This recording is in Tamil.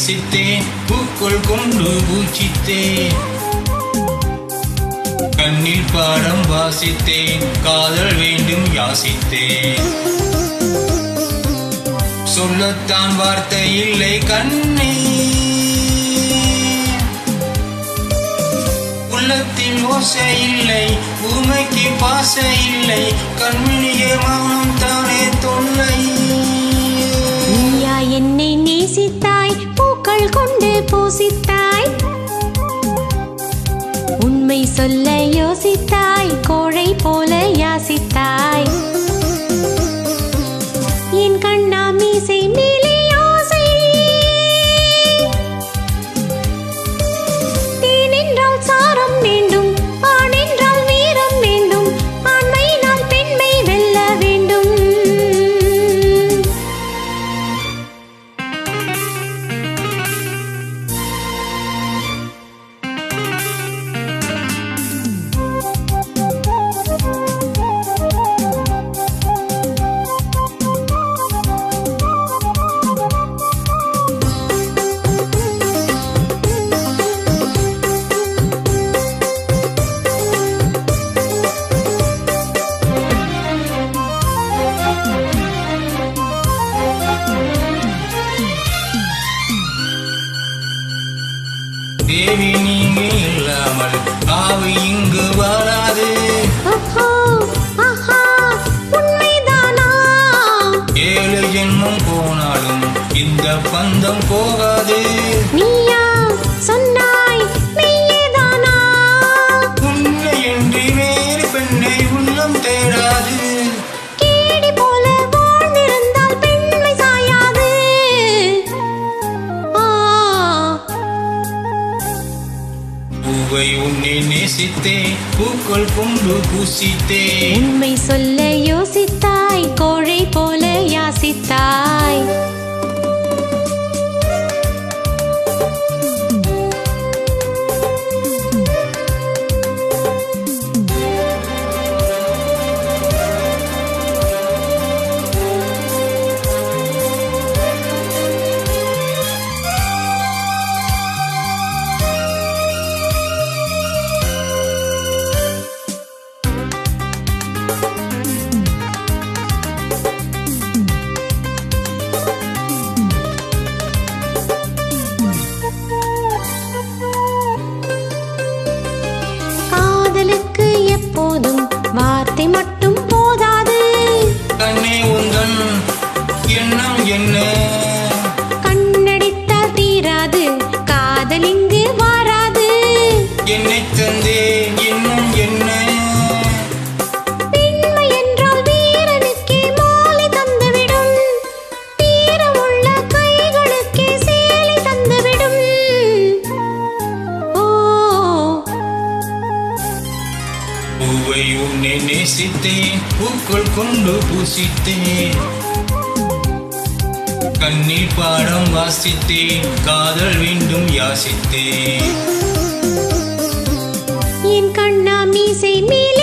நேசித்தேன், பூக்கள் கொண்டு பூச்சித்தேன். கண்ணில் பாடம் வாசித்தேன், காதல் வேண்டும் யாசித்தேன். சொல்லத்தான் வார்த்தை இல்லை கண்ணே, உள்ளத்தில் ஓசை இல்லை, ஊமைக்கு பாச இல்லை, கண்மணியே மௌனம் தானே தொல்லை. நீயா என்னை நேசித்தாய், பூக்கள் கொண்டு பூசித்தாய், உண்மை சொல்ல யோசித்தாய், கோழை போல யாசித்தாய். என் கண்ணா மீசை மேலே ஆசை, தேன் என்றால் சாரம் வேண்டும், ஆண் என்றால் வீரம் வேண்டும், ஆண்மையினால் பெண்மை வெல்ல வேண்டும். தேவி நீங்க இல்லாமல் ஆவி இங்கு வராது. உண்மைதானா? 7 ஜென்மம் போனாலும் இந்த பந்தம் போகாது. நீயா சொன்னாய் மெய்யேதானா? உன்னை என்று வேறு பெண்ணை உள்ளம் தேடாது. கேடி போல வாழ்ந்திருந்தால் பெண்மை சாயாது. பூவை உன்னை நேசித்தேன், பூக்கள் கொண்டு பூசித்தேன். உண்மை சொல்ல யோசித்தாய், கோழை போல யாசித்தாய். காதலுக்கு எப்போதும் வார்த்தை மட்டும் போதாது. கண்ணே உந்தன் எண்ணம் என்ன? கண்ணடித்தால் தீராது, காதல் இங்கு வாராது. என்னை தந்தேன் இன்னும் என்ன? பெண்மை என்றால் வீரனுக்கே மாலை தந்துவிடும், வீரமுள்ள கைகளுக்கே சேலை தந்துவிடும். ஓ, பூவை உன்னை நேசித்தேன், பூக்கள் கொண்டு பூசித்தேன். கண்ணீர் பாடம் வாசித்தேன், காதல் வேண்டும் யாசித்தேன். என் கண்ணா மீசை மேலே